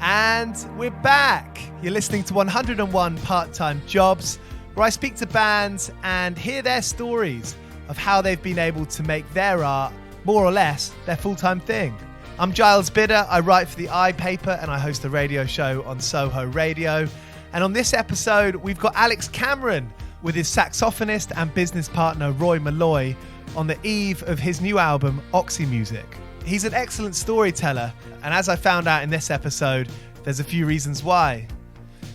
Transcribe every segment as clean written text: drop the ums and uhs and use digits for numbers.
And we're back. You're listening to 101 Part-Time Jobs, where I speak to bands and hear their stories of how they've been able to make their art, more or less, their full-time thing. I'm Giles Bidder. I write for the iPaper and I host a radio show on Soho Radio. And on this episode, we've got Alex Cameron with his saxophonist and business partner Roy Molloy on the eve of his new album, Oxy Music. He's an excellent storyteller, and as I found out in this episode, there's a few reasons why.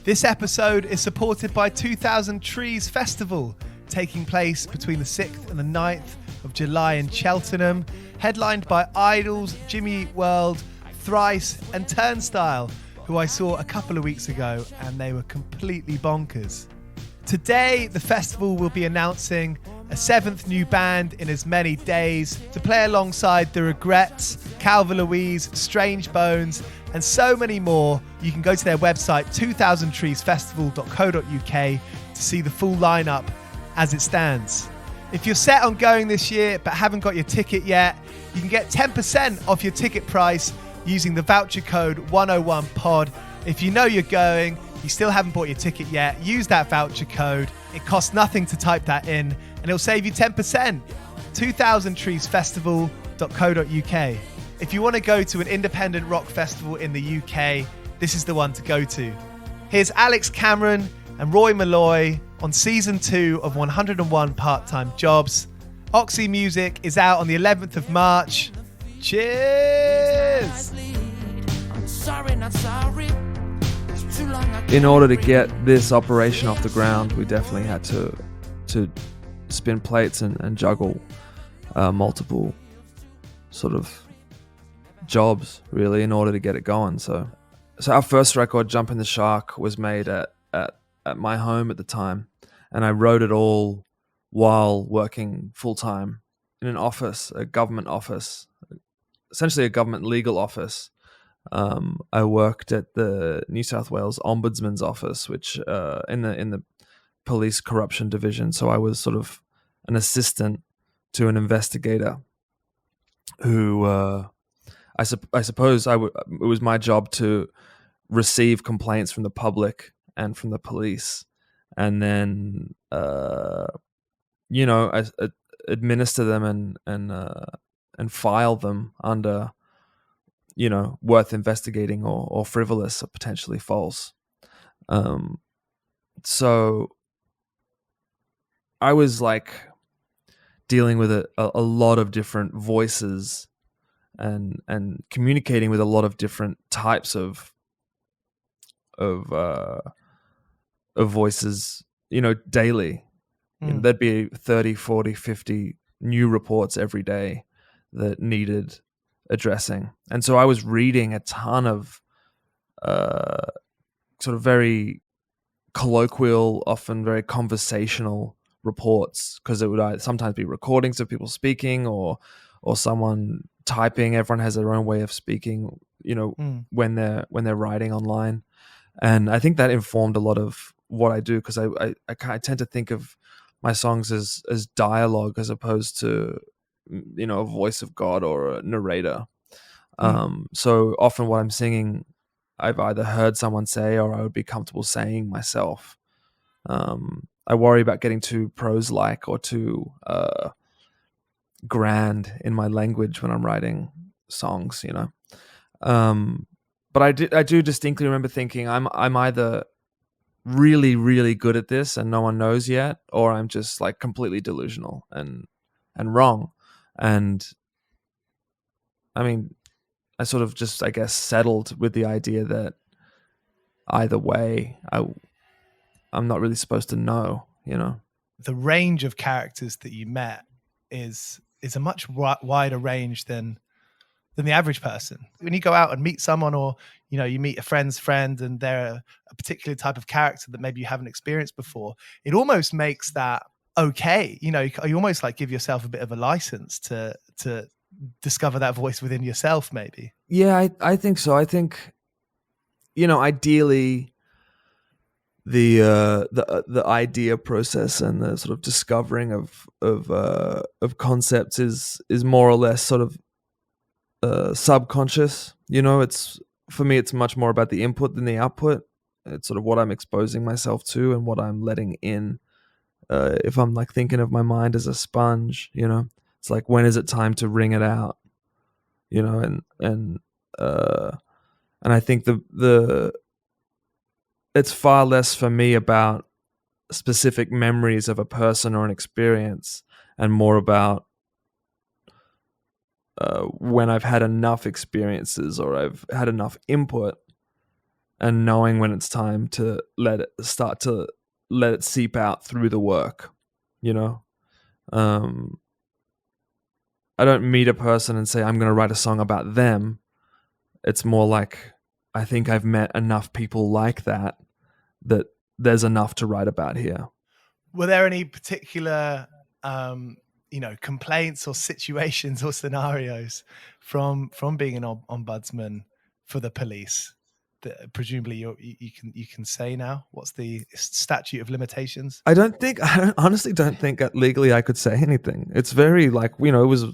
This episode is supported by 2000 Trees Festival, taking place between the 6th and the 9th of July in Cheltenham, headlined by Idols, Jimmy Eat World, Thrice and Turnstile, who I saw a couple of weeks ago, and they were completely bonkers. Today, the festival will be announcing a 7th new band in as many days to play alongside The Regrets, Calva Louise, Strange Bones, and so many more. You can go to their website, 2000treesfestival.co.uk, to see the full lineup as it stands. If you're set on going this year but haven't got your ticket yet, you can get 10% off your ticket price using the voucher code 101pod. If you know you're going, you still haven't bought your ticket yet, use that voucher code. It costs nothing to type that in, and it'll save you 10%. 2000treesfestival.co.uk. If you want to go to an independent rock festival in the UK, this is the one to go to. Here's Alex Cameron and Roy Molloy on Season 2 of 101 Part-Time Jobs. Oxy Music is out on the 11th of March. Cheers! I'm sorry, not sorry. In order to get this operation off the ground, we definitely had to spin plates and juggle multiple sort of jobs, really, in order to get it going. So our first record, Jump in the Shark, was made at my home at the time, and I wrote it all while working full-time in an office, a government office, essentially a government legal office. I worked at the New South Wales Ombudsman's office, which in the police corruption division. So I was sort of an assistant to an investigator who I suppose it was my job to receive complaints from the public and from the police, and then administer them and file them under worth investigating or frivolous or potentially false. So I was like dealing with a lot of different voices and communicating with a lot of different types of voices, daily. There'd be 30, 40, 50 new reports every day that needed addressing. And so I was reading a ton of sort of very colloquial, often very conversational reports, because it would sometimes be recordings of people speaking or someone typing. Everyone has their own way of speaking, when they're writing online. And I think that informed a lot of what I do, because I tend to think of my songs as dialogue as opposed to a voice of God or a narrator. So often what I'm singing, I've either heard someone say or I would be comfortable saying myself. I worry about getting too prose-like or too grand in my language when I'm writing songs, But I do distinctly remember thinking I'm either really, really good at this and no one knows yet, or I'm just like completely delusional and wrong. And I mean, I sort of just, I guess, settled with the idea that either way, I'm not really supposed to know, The range of characters that you met is a much wider range than the average person. When you go out and meet someone, or you meet a friend's friend and they're a particular type of character that maybe you haven't experienced before, it almost makes that okay. You almost like give yourself a bit of a license to discover that voice within yourself, maybe. Yeah, I think so. I think, ideally the idea process and the sort of discovering of concepts is more or less sort of subconscious. It's for me, it's much more about the input than the output. It's sort of what I'm exposing myself to and what I'm letting in. If I'm like thinking of my mind as a sponge, it's like, when is it time to wring it out? And I think it's far less for me about specific memories of a person or an experience, and more about when I've had enough experiences or I've had enough input, and knowing when it's time to let it seep out through the work. I don't meet a person and say, I'm going to write a song about them. It's more like, I think I've met enough people like that there's enough to write about here. Were there any particular, complaints or situations or scenarios from being an ombudsman for the police that presumably you can say now? What's the statute of limitations? I honestly don't think that legally I could say anything. It's very like, it was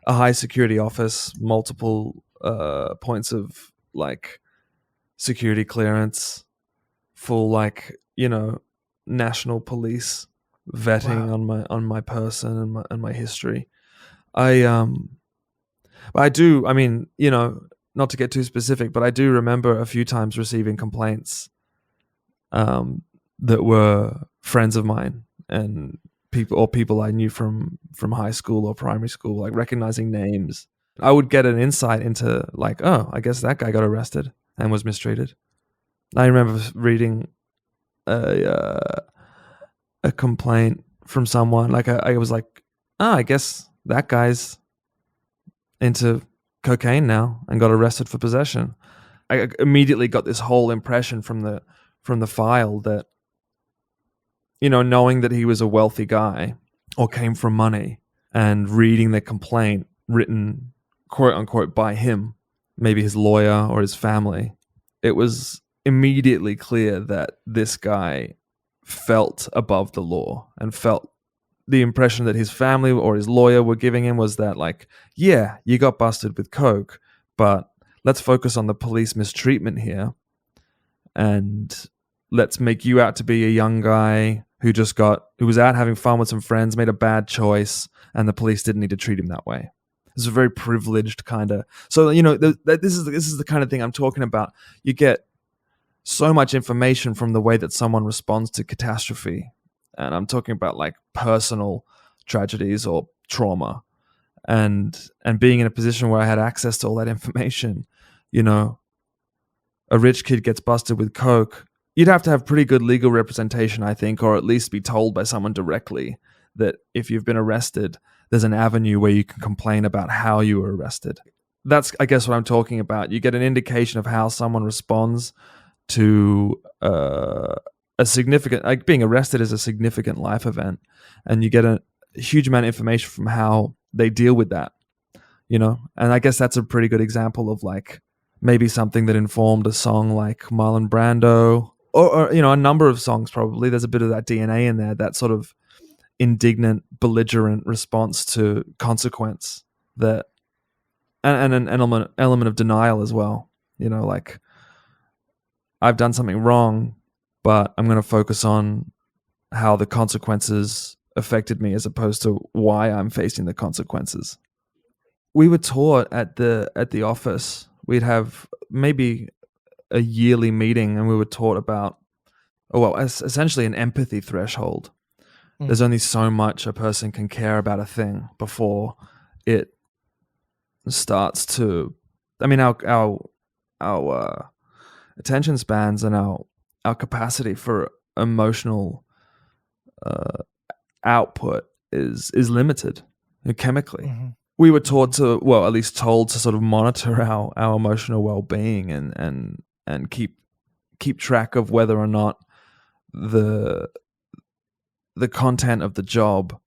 a high security office, multiple points of like security clearance, full like, national police vetting on my person and my history. But I do, not to get too specific, but I do remember a few times receiving complaints that were friends of mine and people I knew from high school or primary school, like recognizing names. I would get an insight into like, oh, I guess that guy got arrested and was mistreated. I remember reading a complaint from someone, like I was like, oh, I guess that guy's into cocaine now and got arrested for possession. I immediately got this whole impression from the file that, knowing that he was a wealthy guy or came from money, and reading the complaint written quote unquote by him, maybe his lawyer or his family, it was immediately clear that this guy felt above the law, and felt the impression that his family or his lawyer were giving him was that like, yeah, you got busted with coke, but let's focus on the police mistreatment here, and let's make you out to be a young guy who was out having fun with some friends, made a bad choice, and the police didn't need to treat him that way. It's a very privileged kind of. So this is the kind of thing I'm talking about. You get so much information from the way that someone responds to catastrophe, and I'm talking about like personal tragedies or trauma, and being in a position where I had access to all that information. A rich kid gets busted with coke. You'd have to have pretty good legal representation, I think, or at least be told by someone directly that if you've been arrested, there's an avenue where you can complain about how you were arrested. That's, I guess, what I'm talking about. You get an indication of how someone responds to a significant, like being arrested is a significant life event, and you get a huge amount of information from how they deal with that, and I guess that's a pretty good example of like maybe something that informed a song like Marlon Brando, or a number of songs. Probably there's a bit of that DNA in there, that sort of indignant, belligerent response to consequence, that and an element of denial as well. Like, I've done something wrong, but I'm going to focus on how the consequences affected me as opposed to why I'm facing the consequences. We were taught at the office, we'd have maybe a yearly meeting, and we were taught about, essentially an empathy threshold. There's only so much a person can care about a thing before it starts to, our attention spans and our capacity for emotional output is limited chemically. Mm-hmm. We were taught to, at least told to sort of monitor our emotional well-being and keep track of whether or not the content of the job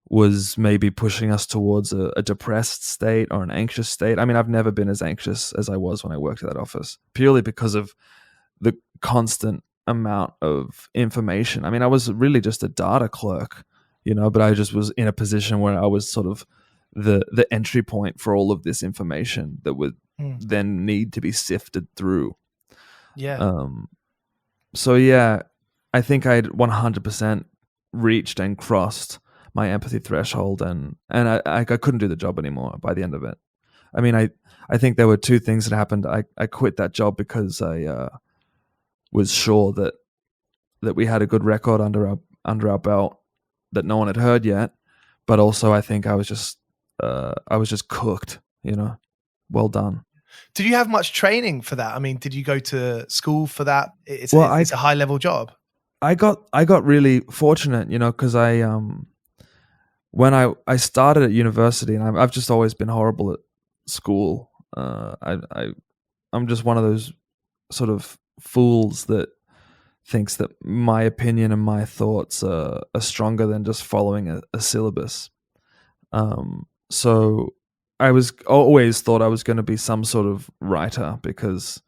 was maybe pushing us towards a depressed state or an anxious state. I've never been as anxious as I was when I worked at that office, purely because of the constant amount of information. I was really just a data clerk, but I just was in a position where I was sort of the entry point for all of this information that then need to be sifted through. Yeah. So yeah, I think I'd 100% reached and crossed my empathy threshold, and I couldn't do the job anymore by the end of it. I mean, I think there were two things that happened. I quit that job because I was sure that we had a good record under our belt that no one had heard yet, but also I think I was just cooked, well done. Did you have much training for that? I mean, did you go to school for that? It's a high level job. I got really fortunate, because when I started at university, and I've just always been horrible at school. I'm just one of those sort of fools that thinks that my opinion and my thoughts are stronger than just following a syllabus. So I was always thought I was going to be some sort of writer because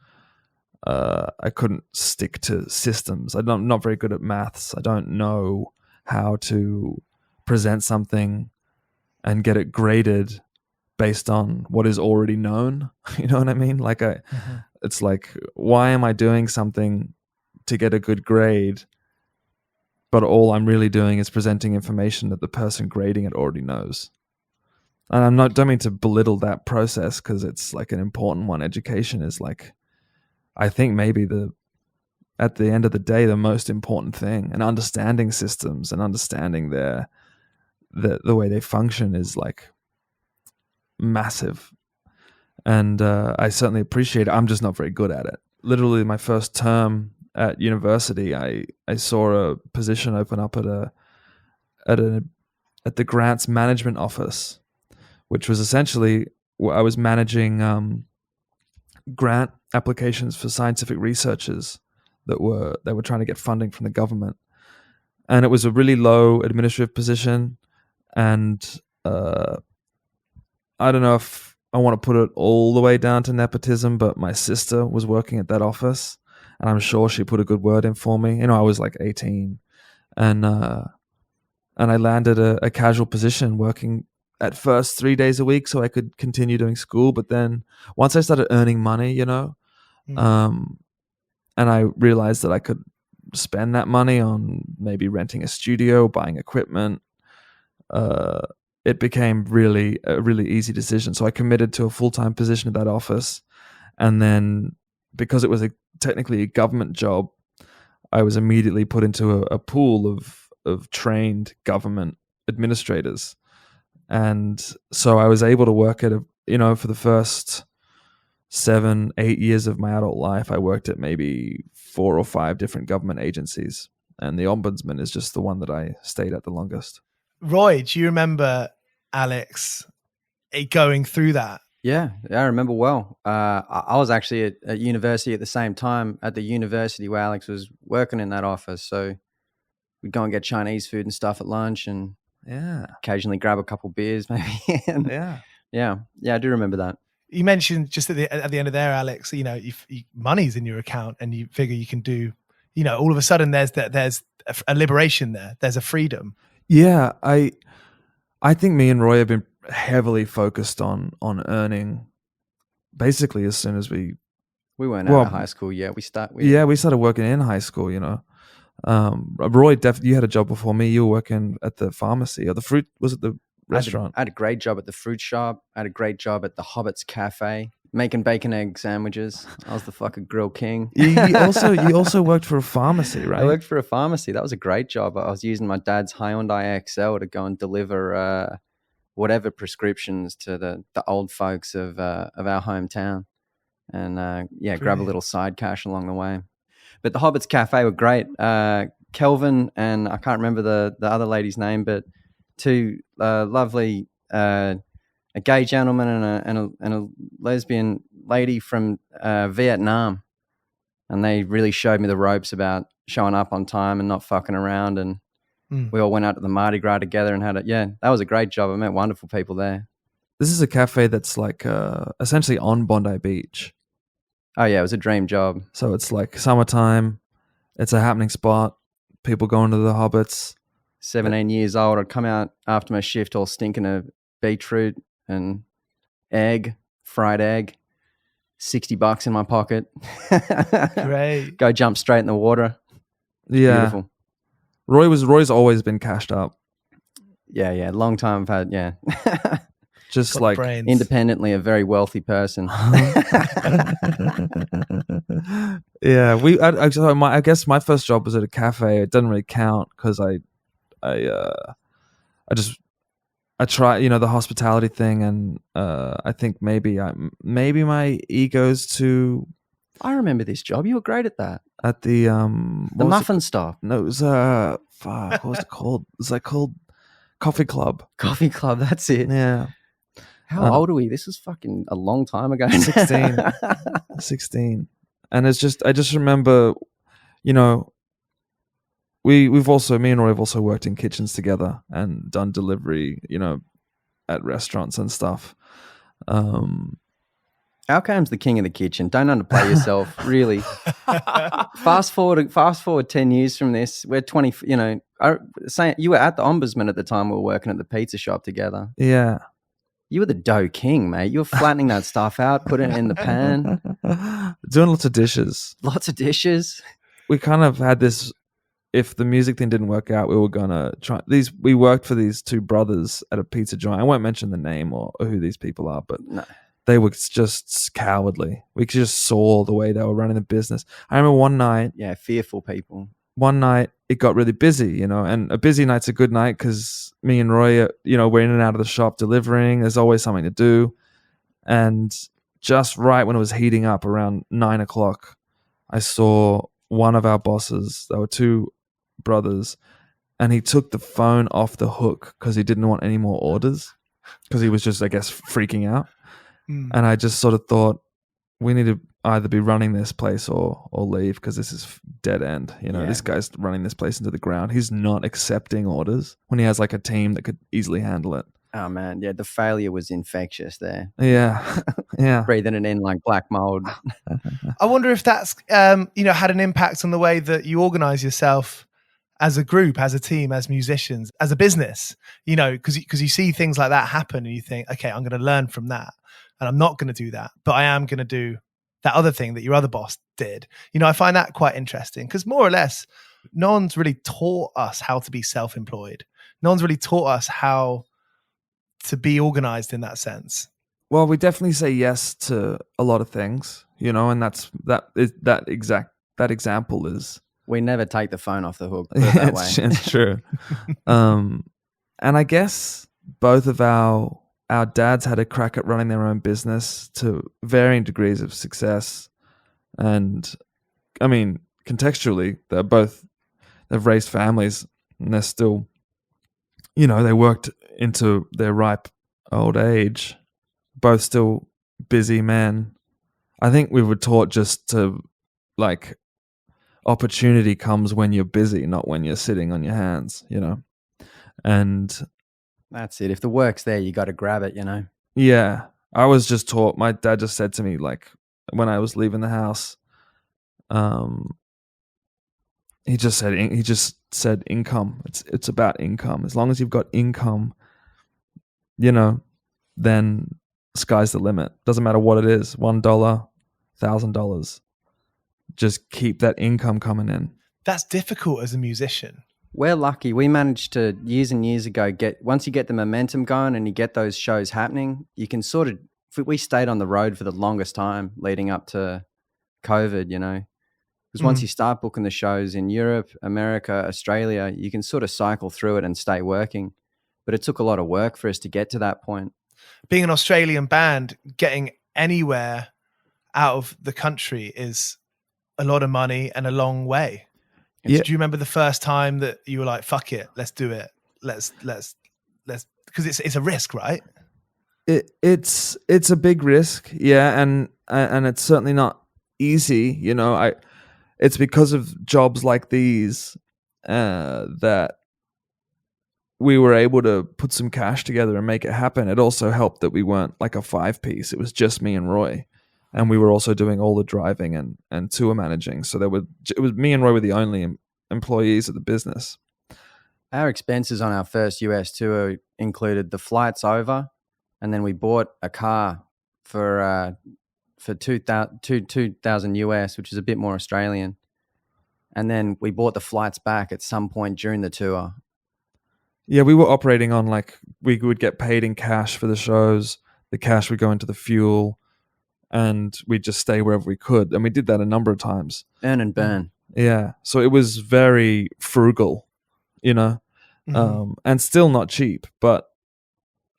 I couldn't stick to systems. I'm not very good at maths. I don't know how to present something and get it graded based on what is already known. You know what I mean? Like it's like, why am I doing something to get a good grade, but all I'm really doing is presenting information that the person grading it already knows? And don't mean to belittle that process, because it's like an important one. Education is like, I think maybe at the end of the day, the most important thing, and understanding systems and understanding the way they function is like massive. And I certainly appreciate it. I'm just not very good at it. Literally my first term at university, I saw a position open up at the grants management office, which was essentially, I was managing grant applications for scientific researchers that were trying to get funding from the government. And it was a really low administrative position. And I don't know if I want to put it all the way down to nepotism, but my sister was working at that office, and I'm sure she put a good word in for me. I was like 18, and I landed a casual position working at first 3 days a week so I could continue doing school. But then once I started earning money, and I realized that I could spend that money on maybe renting a studio, buying equipment, it became a really easy decision. So I committed to a full-time position at that office. And then because it was technically a government job, I was immediately put into a pool of trained government administrators. And so I was able to work at for the first 7-8 years of my adult life, I worked at maybe 4 or 5 different government agencies. And the ombudsman is just the one that I stayed at the longest. Roy, do you remember Alex going through that? Yeah, I remember well. I was actually at university at the same time, at the university where Alex was working in that office. So we'd go and get Chinese food and stuff at lunch, and occasionally grab a couple beers maybe. Yeah, I do remember that. You mentioned just at the end of there, Alex, money's in your account, and you figure you can do, all of a sudden there's a liberation there. There's a freedom. Yeah, I think me and Roy have been heavily focused on earning basically as soon as we weren't out of high school yet. We started working in high school, Roy, you had a job before me. You were working at the pharmacy or the fruit, was it the restaurant? I had a great job at the fruit shop. I had a great job at the Hobbit's Cafe, making bacon egg sandwiches. I was the fucking grill king. You also worked for a pharmacy, right? I worked for a pharmacy. That was a great job. I was using my dad's Hyundai XL to go and deliver whatever prescriptions to the old folks of our hometown, and grab a little side cash along the way. But the Hobbit's Cafe were great. Kelvin and I can't remember the other lady's name, but two lovely, a gay gentleman and a lesbian lady from Vietnam, and they really showed me the ropes about showing up on time and not fucking around. And we all went out to the Mardi Gras together and that was a great job. I met wonderful people there. This is a cafe that's like essentially on Bondi Beach. Oh yeah, it was a dream job. So it's like summertime, it's a happening spot. People going to the Hobbits. 17 years old, I'd come out after my shift all stinking of beetroot and fried egg, $60 in my pocket. Great. Go jump straight in the water. Yeah. Beautiful. Roy's always been cashed up. Yeah. Long time I've had, yeah. Just Got like brains. Independently a very wealthy person. Yeah, I guess my first job was at a cafe. It doesn't really count because I try, the hospitality thing, and I think maybe my ego's too. I remember this job. You were great at that. At the The muffin stop. No, it was fuck, what was it called? It was like called Coffee Club. Coffee club, that's it. Yeah. How old are we? This is fucking a long time ago. 16. And I just remember, we've also, me and Roy have also worked in kitchens together and done delivery, at restaurants and stuff. Alcoham's the king of the kitchen. Don't underplay yourself, really. Fast forward 10 years from this, we're 20, saying you were at the ombudsman at the time we were working at the pizza shop together. Yeah. You were the dough king, mate. You were flattening that stuff out, putting it in the pan. Doing lots of dishes. Lots of dishes. We kind of had this, if the music thing didn't work out, we were going to try these. We worked for these two brothers at a pizza joint. I won't mention the name or who these people are, but No. They were just cowardly. We just saw the way they were running the business. I remember one night. Yeah, fearful people. One night it got really busy, and a busy night's a good night because me and Roy, we're in and out of the shop delivering. There's always something to do. And just right when it was heating up around 9 o'clock, I saw one of our bosses. There were two brothers, and he took the phone off the hook because he didn't want any more orders because he was just, I guess, freaking out. And I just sort of thought, we need to either be running this place or leave because this is dead end. This guy's running this place into the ground. He's not accepting orders when he has like a team that could easily handle it. Oh man, yeah, the failure was infectious there. Yeah, yeah. Breathing it in like black mold. I wonder if that's had an impact on the way that you organize yourself as a group, as a team, as musicians, as a business. Because you see things like that happen and you think, okay, I'm going to learn from that. And I'm not going to do that, but I am going to do that other thing that your other boss did. I find that quite interesting because more or less, no one's really taught us how to be self-employed. No one's really taught us how to be organized in that sense. Well, we definitely say yes to a lot of things, and that example is. We never take the phone off the hook. Put it that way. It's true. And I guess both of our dads had a crack at running their own business to varying degrees of success. And I mean, contextually, they've raised families and they're still, they worked into their ripe old age, both still busy men. I think we were taught just to opportunity comes when you're busy, not when you're sitting on your hands, and that's it. If the work's there, you got to grab it, Yeah. I was just taught, my dad just said to me, when I was leaving the house, he just said income. It's about income. As long as you've got income, then sky's the limit. Doesn't matter what it is, $1, $1,000. Just keep that income coming in. That's difficult as a musician. We're lucky. We managed to, years and years ago, once you get the momentum going and you get those shows happening, you can we stayed on the road for the longest time leading up to COVID, because once you start booking the shows in Europe, America, Australia, you can sort of cycle through it and stay working. But it took a lot of work for us to get to that point. Being an Australian band, getting anywhere out of the country is a lot of money and a long way. Yeah. Do you remember the first time that you were like, fuck it, let's do it. Let's because it's a risk, right? It's a big risk. Yeah. And it's certainly not easy. It's because of jobs like these that we were able to put some cash together and make it happen. It also helped that we weren't like a 5-piece. It was just me and Roy. And we were also doing all the driving and tour managing. So it was me and Roy were the only employees of the business. Our expenses on our first US tour included the flights over, and then we bought a car for for 2,000 US, which is a bit more Australian. And then we bought the flights back at some point during the tour. Yeah, we were operating on like we would get paid in cash for the shows. The cash would go into the fuel, and we'd just stay wherever we could. And we did that a number of times. Earn and burn. Yeah, so it was very frugal, you know, and still not cheap. But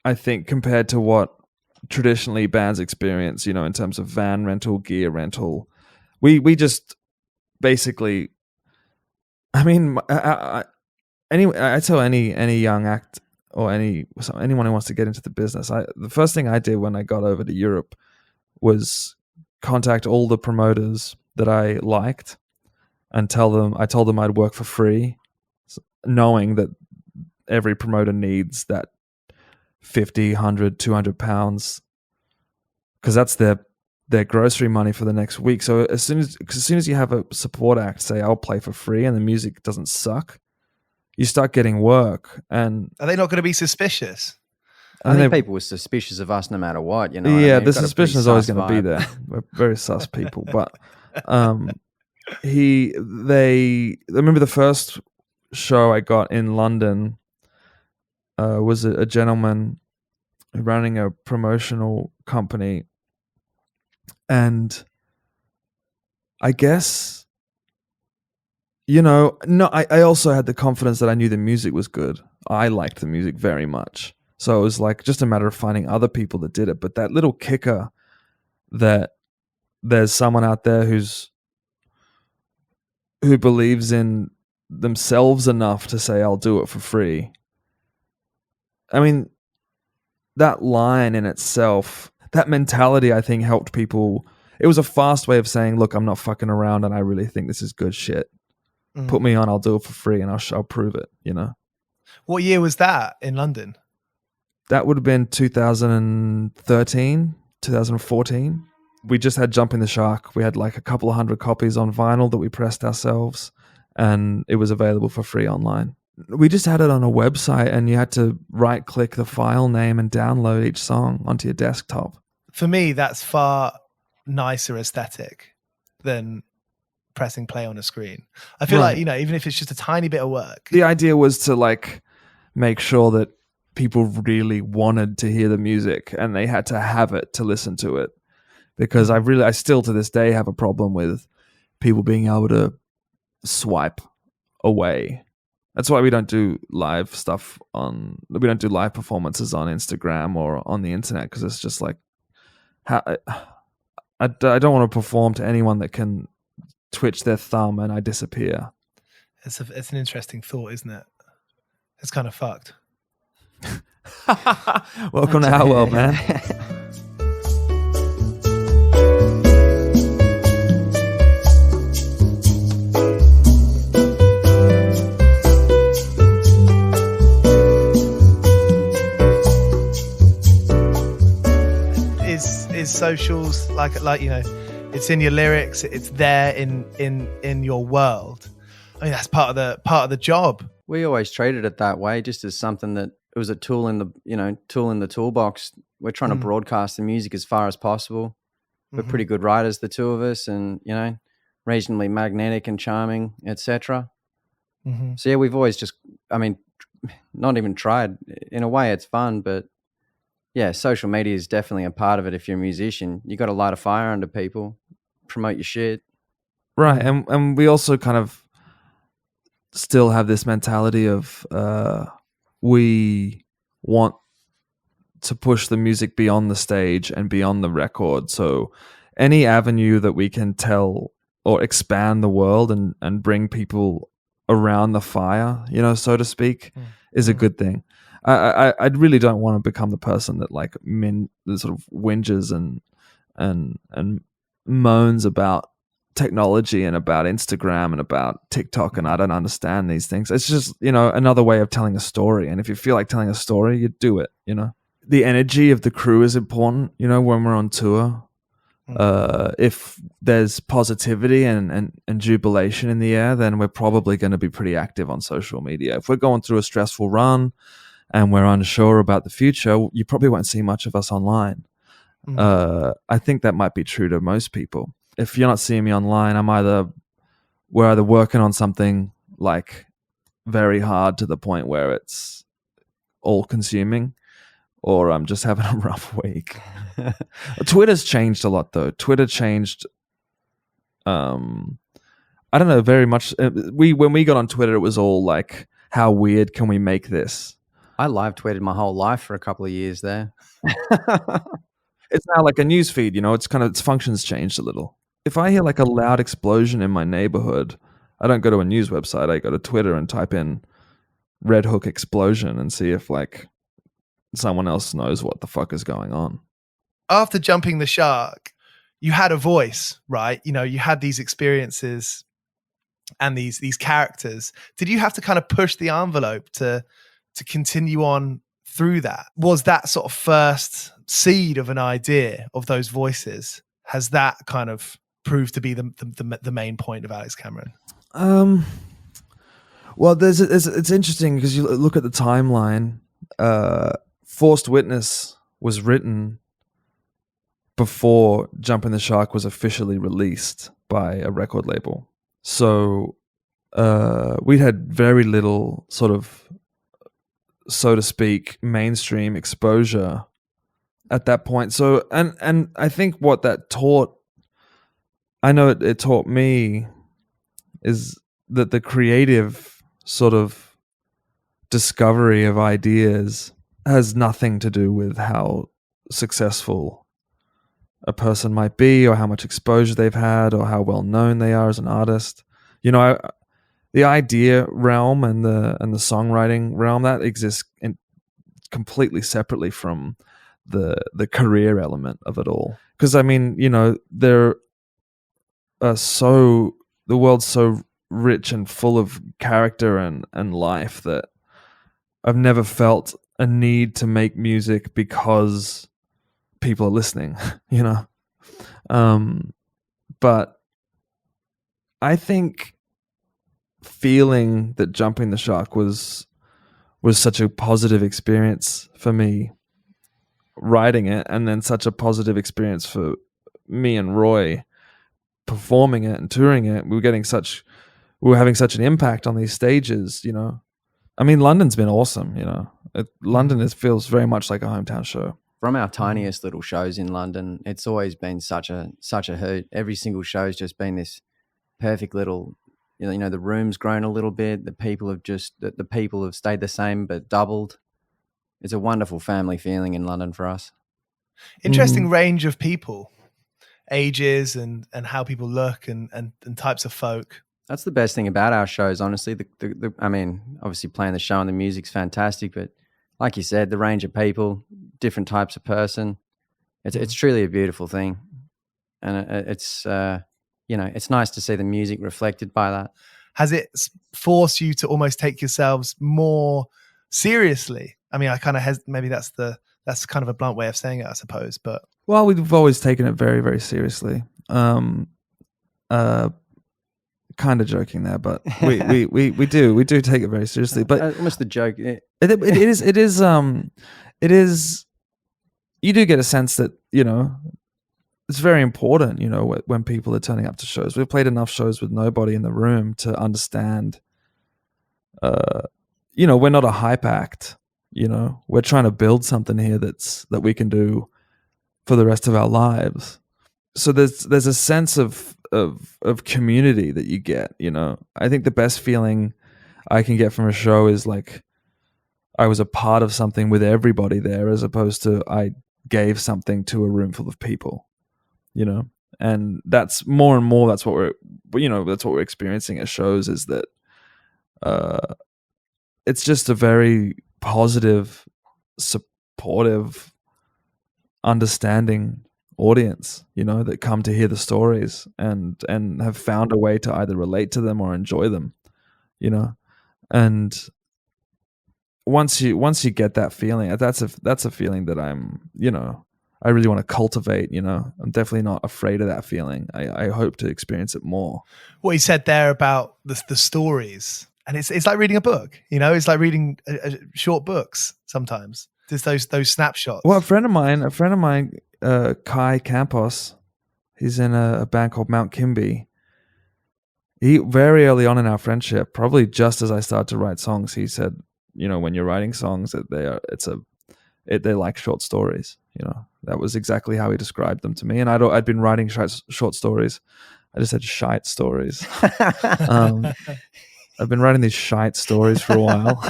I think compared to what traditionally bands experience, you know, in terms of van rental, gear rental, we just basically, I mean, I tell any young act or anyone who wants to get into the business, the first thing I did when I got over to Europe was contact all the promoters that I liked and I told them I'd work for free, knowing that every promoter needs that 50, 100, 200 pounds, because that's their grocery money for the next week. So as soon as you have a support act say, I'll play for free, and the music doesn't suck, you start getting work. And are they not going to be suspicious? I think people were suspicious of us no matter what, you know. Yeah, I mean, the suspicion is always going to be there. We're very sus people. But I remember the first show I got in London was a gentleman running a promotional company, and I guess, you know, I also had the confidence that I knew the music was good. I liked the music very much. So it was like just a matter of finding other people that did it. But that little kicker that there's someone out there who believes in themselves enough to say, I'll do it for free. I mean, that line in itself, that mentality, I think helped people. It was a fast way of saying, look, I'm not fucking around and I really think this is good shit. Put me on, I'll do it for free, and I'll prove it, you know. What year was that in London? That would have been 2013, 2014. We just had Jumping the Shark. We had like a couple of 100 copies on vinyl that we pressed ourselves, and it was available for free online. We just had it on a website, and you had to right-click the file name and download each song onto your desktop. For me, that's far nicer aesthetic than pressing play on a screen. I feel like, you know, even if it's just a tiny bit of work. The idea was to like make sure that people really wanted to hear the music and they had to have it to listen to it, because I still to this day have a problem with people being able to swipe away. That's why we don't do live performances on Instagram or on the internet, because it's just like, I don't want to perform to anyone that can twitch their thumb and I disappear. It's an interesting thought, isn't it? It's kind of fucked. Welcome to our world, man. Is socials like you know, it's in your lyrics, it's there in your world. I mean, that's part of the job. We always treated it that way, just as something that it was a tool in the toolbox. We're trying to broadcast the music as far as possible. We're pretty good writers, the two of us, and you know, reasonably magnetic and charming, etc. So yeah, we've always just, I mean, not even tried. In a way, it's fun, but yeah, social media is definitely a part of it. If you're a musician, you got to light a fire under people, promote your shit. Right, and we also kind of still have this mentality of we want to push the music beyond the stage and beyond the record. So any avenue that we can tell or expand the world and bring people around the fire, you know, so to speak, is a good thing. I really don't want to become the person that like sort of whinges and moans about technology and about Instagram and about TikTok, and I don't understand these things. It's just, you know, another way of telling a story. And if you feel like telling a story, you do it, you know. The energy of the crew is important, you know, when we're on tour. If there's positivity and jubilation in the air, then we're probably going to be pretty active on social media. If we're going through a stressful run and we're unsure about the future, you probably won't see much of us online. I think that might be true to most people. If you're not seeing me online, we're either working on something like very hard to the point where it's all consuming, or I'm just having a rough week. Twitter's changed a lot though. Twitter changed, I don't know, very much. When we got on Twitter, it was all like, how weird can we make this? I live tweeted my whole life for a couple of years there. It's now like a news feed, its functions changed a little. If I hear like a loud explosion in my neighborhood, I don't go to a news website. I go to Twitter and type in Red Hook explosion and see if like someone else knows what the fuck is going on. After jumping the shark, you had a voice, right? You had these experiences and these characters. Did you have to kind of push the envelope to continue on through that? Was that sort of first seed of an idea of those voices, has that kind of proved to be the main point of Alex Cameron? Well, it's interesting because you look at the timeline. Forced Witness was written before Jumping the Shark was officially released by a record label. So we had very little sort of, so to speak, mainstream exposure at that point. So, and I think what that taught, I know it taught me, is that the creative sort of discovery of ideas has nothing to do with how successful a person might be, or how much exposure they've had, or how well known they are as an artist. The idea realm and the songwriting realm, that exists completely separately from the career element of it all. Because I mean, there are the world's so rich and full of character and life that I've never felt a need to make music because people are listening, but I think feeling that Jumping the Shark was such a positive experience for me writing it, and then such a positive experience for me and Roy performing it and touring it. We were having such an impact on these stages, I mean, London's been awesome, London feels very much like a hometown show. From our tiniest little shows in London, it's always been such a hoot. Every single show's just been this perfect little, the room's grown a little bit. The people have stayed the same but doubled. It's a wonderful family feeling in London for us. Interesting range of people, ages and how people look and types of folk. That's the best thing about our shows, honestly. I mean, obviously playing the show and the music's fantastic, but like you said, the range of people, different types of person, it's truly a beautiful thing, and it's it's nice to see the music reflected by that. Has it forced you to almost take yourselves more seriously? I mean, I kind of maybe that's kind of a blunt way of saying it, I suppose. But well, we've always taken it very, very seriously. Kind of joking there, but we do take it very seriously. But almost the joke. It is. You do get a sense that it's very important. When people are turning up to shows, we've played enough shows with nobody in the room to understand. We're not a hype act. We're trying to build something here that we can do for the rest of our lives. So there's a sense of community that you get. I think the best feeling I can get from a show is like I was a part of something with everybody there, as opposed to I gave something to a room full of people. And that's more and more. That's what we're experiencing at shows. Is that it's just a very positive, supportive, understanding audience, that come to hear the stories and have found a way to either relate to them or enjoy them, and once you get that feeling, that's a feeling that I really want to cultivate. I'm definitely not afraid of that feeling. I hope to experience it more. What you said there about the stories, and it's like reading a book, it's like reading short books sometimes. There's those snapshots. Well, a friend of mine, Kai Campos. He's in a band called Mount Kimby. He very early on in our friendship, probably just as I started to write songs, he said, when you're writing songs, that they like short stories. That was exactly how he described them to me. And I'd been writing short stories. I just said shite stories. I've been writing these shite stories for a while.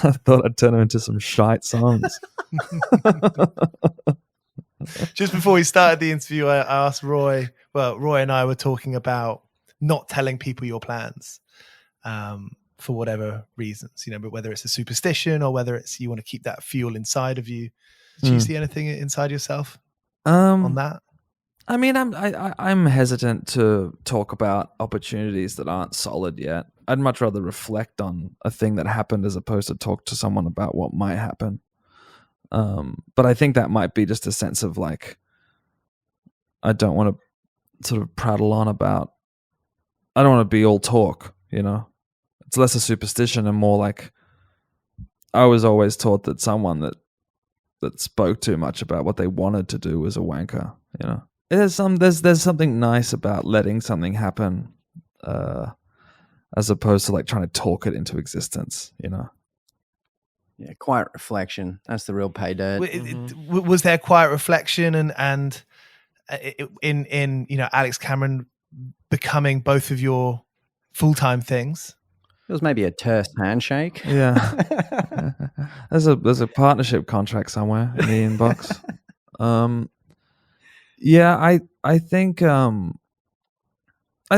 I thought I'd turn them into some shite songs. Just before we started the interview, I asked Roy. Well, Roy and I were talking about not telling people your plans for whatever reasons, but whether it's a superstition or whether it's you want to keep that fuel inside of you. Did you see anything inside yourself on that? I mean, I'm hesitant to talk about opportunities that aren't solid yet. I'd much rather reflect on a thing that happened as opposed to talk to someone about what might happen. But I think that might be just a sense of like, I don't want to sort of prattle on about, I don't want to be all talk, It's less a superstition and more like, I was always taught that someone that spoke too much about what they wanted to do was a wanker, There's something nice about letting something happen, as opposed to like trying to talk it into existence, Yeah, quiet reflection. That's the real pay dirt. Was there quiet reflection and in Alex Cameron becoming both of your full-time things? It was maybe a terse handshake. Yeah. There's a partnership contract somewhere in the inbox. Yeah, I think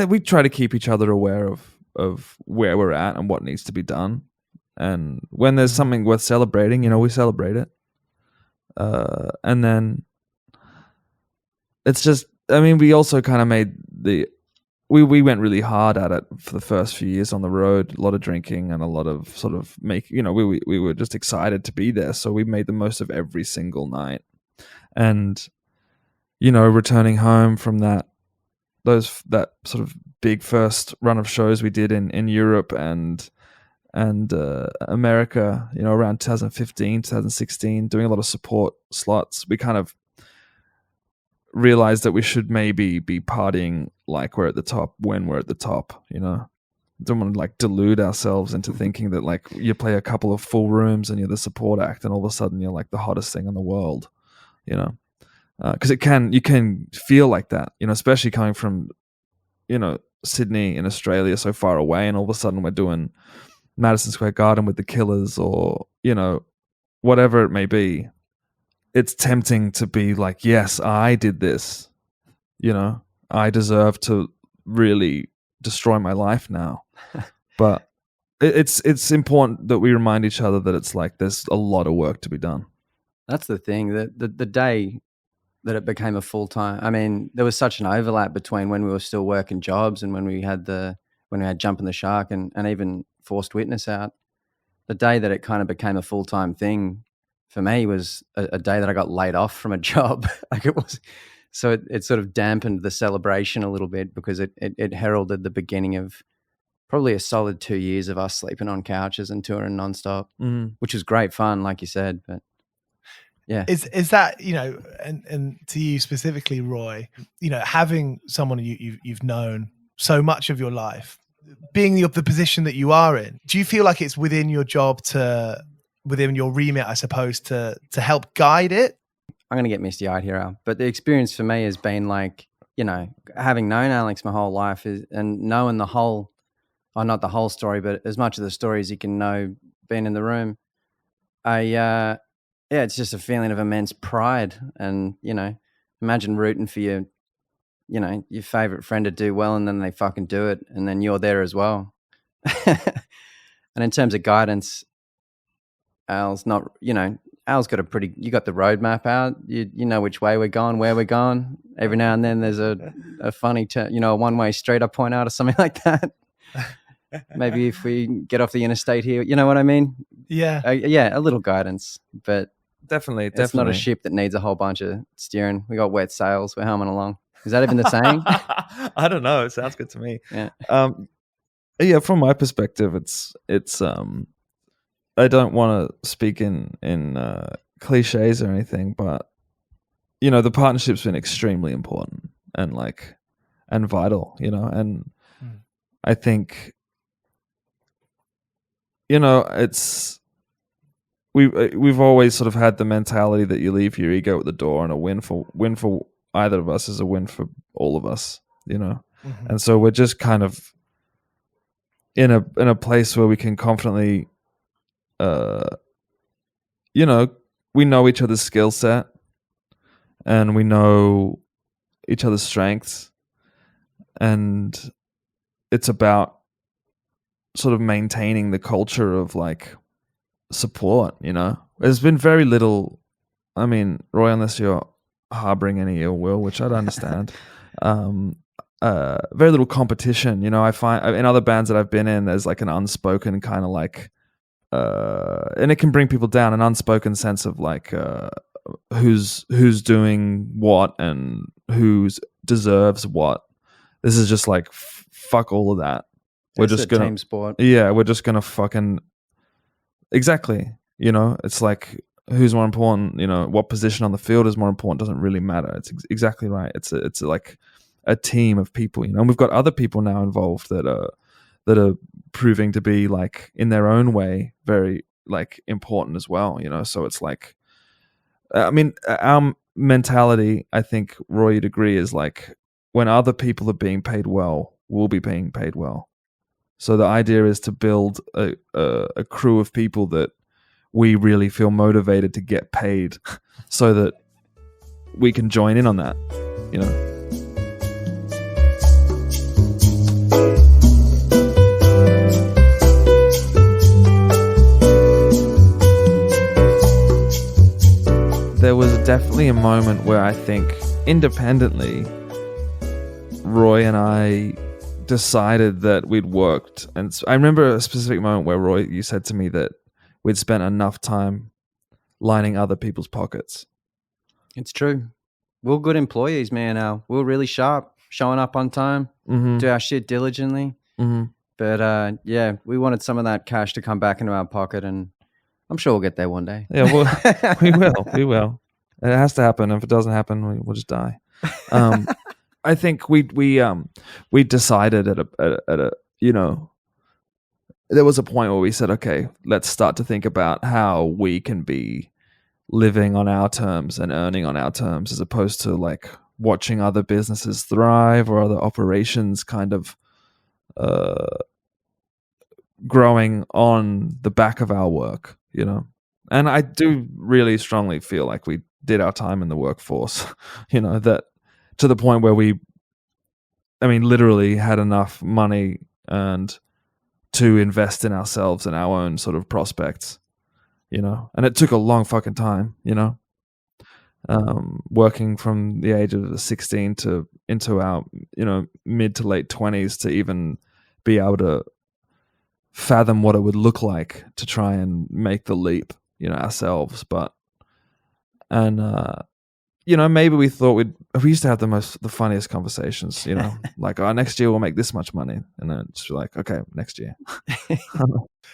we try to keep each other aware of where we're at and what needs to be done. And when there's something worth celebrating, we celebrate it. And then it's just, I mean, we also kind of made we went really hard at it for the first few years on the road, a lot of drinking and a lot of sort of we were just excited to be there. So we made the most of every single night. And, returning home from that sort of big first run of shows we did in Europe and America, around 2015, 2016, doing a lot of support slots, we kind of realized that we should maybe be partying like we're at the top when we're at the top, Don't want to like delude ourselves into thinking that like you play a couple of full rooms and you're the support act and all of a sudden you're like the hottest thing in the world, because you can feel like that, especially coming from, Sydney in Australia, so far away, and all of a sudden we're doing Madison Square Garden with the Killers or, whatever it may be. It's tempting to be like, yes, I did this, I deserve to really destroy my life now. But it's important that we remind each other that it's like there's a lot of work to be done. That's the thing, that the day that it became a full-time, I mean, there was such an overlap between when we were still working jobs and when we had Jumping the Shark and even Forced Witness out. The day that it kind of became a full-time thing for me was a day that I got laid off from a job. Like it was, so it sort of dampened the celebration a little bit because it heralded the beginning of probably a solid 2 years of us sleeping on couches and touring nonstop, which was great fun, like you said. But yeah, is that and to you specifically, Roy, having someone you've known so much of your life, being the position that you are in, do you feel like it's within your job within your remit, I suppose, to help guide it? I'm going to get misty-eyed here, Al, but the experience for me has been like, having known Alex my whole life and knowing the whole, or not the whole story, but as much of the story as you can know being in the room. It's just a feeling of immense pride. And, imagine rooting for your favorite friend to do well and then they fucking do it and then you're there as well. And in terms of guidance, Al's not, Al's got you got the roadmap out. You know which way we're going, where we're going. Every now and then there's a funny, a one-way street I point out or something like that. Maybe if we get off the interstate here, you know what I mean? Yeah. A little guidance, but definitely. It's not a ship that needs a whole bunch of steering. We got wet sails. We're humming along. Is that even the saying? I don't know. It sounds good to me. Yeah. From my perspective, it's I don't want to speak in cliches or anything, but the partnership's been extremely important and vital, and I think, it's, we've always sort of had the mentality that you leave your ego at the door, and a win for either of us is a win for all of us, and so we're just kind of in a place where we can confidently, we know each other's skill set, and we know each other's strengths, and it's about sort of maintaining the culture of support. There's been very little, I mean, Roy, unless you're harboring any ill will, which I'd understand, very little competition. I find in other bands that I've been in, there's an unspoken kind of and it can bring people down, an unspoken sense of who's doing what and who deserves what. This is just fuck all of that. We're It's just a gonna team sport. Yeah, we're just gonna fucking exactly. It's who's more important. What position on the field is more important doesn't really matter. It's exactly right. It's a team of people. And we've got other people now involved that are proving to be in their own way very important as well. So it's I mean, our mentality, I think, Roy, you'd agree, is when other people are being paid well, we'll be being paid well. So the idea is to build a crew of people that we really feel motivated to get paid so that we can join in on that, There was definitely a moment where I think independently, Roy and I decided that we'd worked. And I remember a specific moment where, Roy, you said to me that we'd spent enough time lining other people's pockets. It's true. We're good employees, man. We're really sharp, showing up on time, do our shit diligently. But yeah, we wanted some of that cash to come back into our pocket, and I'm sure we'll get there one day. Yeah, well, we will. It has to happen. If it doesn't happen, we'll just die. I think we decided at a there was a point where we said, okay, let's start to think about how we can be living on our terms and earning on our terms, as opposed to watching other businesses thrive or other operations kind of growing on the back of our work, And I do really strongly feel like we did our time in the workforce, that to the point where we, literally had enough money earned to invest in ourselves and our own sort of prospects, and it took a long fucking time, working from the age of 16 to into our, mid to late 20s to even be able to fathom what it would look like to try and make the leap, ourselves. But, maybe we thought we used to have the funniest conversations, next year we'll make this much money. And then it's okay, next year.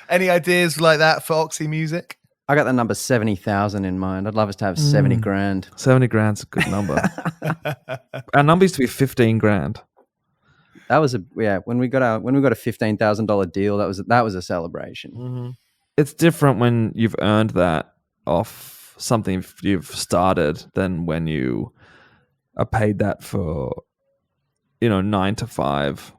Any ideas like that for Oxy Music? I got the number 70,000 in mind. I'd love us to have 70 grand. 70 grand's a good number. Our number used to be 15 grand. That was when we got a $15,000 deal, that was a celebration. It's different when you've earned that off something you've started than when you are paid that for 9 to 5,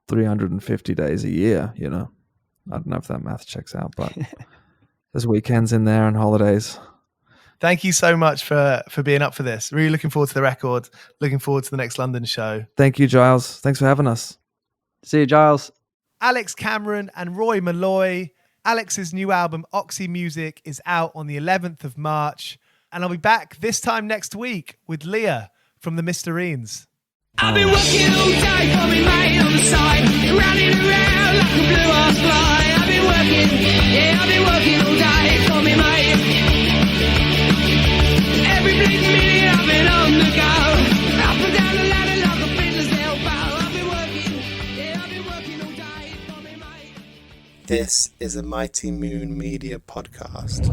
350 days a year. I don't know if that math checks out, but there's weekends in there and holidays. Thank you so much for being up for this. Really looking forward to the record. Looking forward to the next London show. Thank you, Giles. Thanks for having us. See you, Giles. Alex Cameron and Roy Molloy. Alex's new album, Oxy Music, is out on the 11th of March. And I'll be back this time next week with Leah from the Mysterines. I've been working all day for me mate on the side, running around like a blue-ass fly. I've been working all day for me mate. Every bleeding minute I've been on the go, up and down the ladder like a fiddler's elbow. I've been working all day for me mate. This is a Mighty Moon Media podcast.